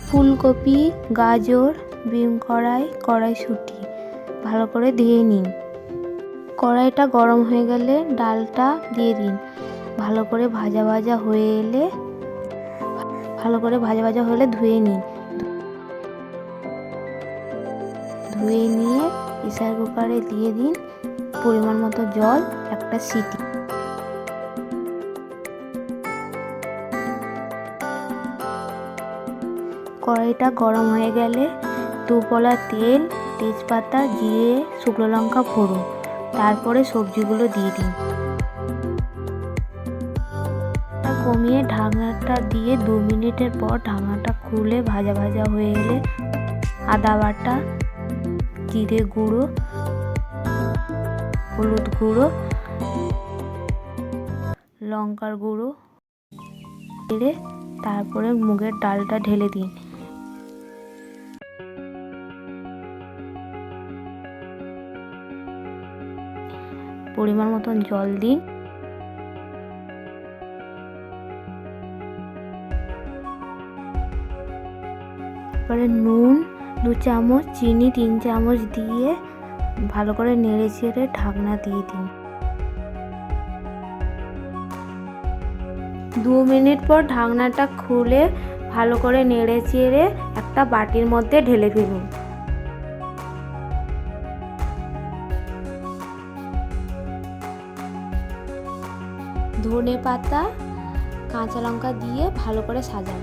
ফুলকপি, গাজর, বিন কড়াইশুঁটি ভালো করে ধুয়ে নিন। কড়াইটা গরম হয়ে গেলে ডালটা দিয়ে দিন। ভালো করে ভাজা ভাজা হলে ধুয়ে নিন। ধুয়ে নিয়ে প্রেসার কুকারে দিয়ে দিন পরিমাণ মতো জল, একটা সিটি। কড়াইটা গরম হয়ে গেলে দুপলা তেল, তেজপাতা, জিরে, শুকনো লঙ্কা ফোড়ন, তারপরে সবজিগুলো দিয়ে দিন। কমিয়ে ঢাকনাটা দিয়ে 2 মিনিটের পর ঢাকনাটা খুলে ভাজা ভাজা হয়ে এলে আদা বাটা, জিরে গুঁড়ো, হলুদ গুঁড়ো, লঙ্কার গুঁড়ো ঢেলে তারপরে মুগের ডালটা ঢেলে দিন। পরিমাণ মতন জল দিন। তারপরে নুন 2 চামচ, চিনি 3 চামচ দিয়ে ভালো করে নেড়ে চেড়ে ঢাকনা দিয়ে দিন। 2 মিনিট পর ঢাকনাটা খুলে ভালো করে নেড়ে চেড়ে একটা বাটির মধ্যে ঢেলে ফেলুন। ধনে পাতা, কাঁচা লঙ্কা দিয়ে ভালো করে সাজান।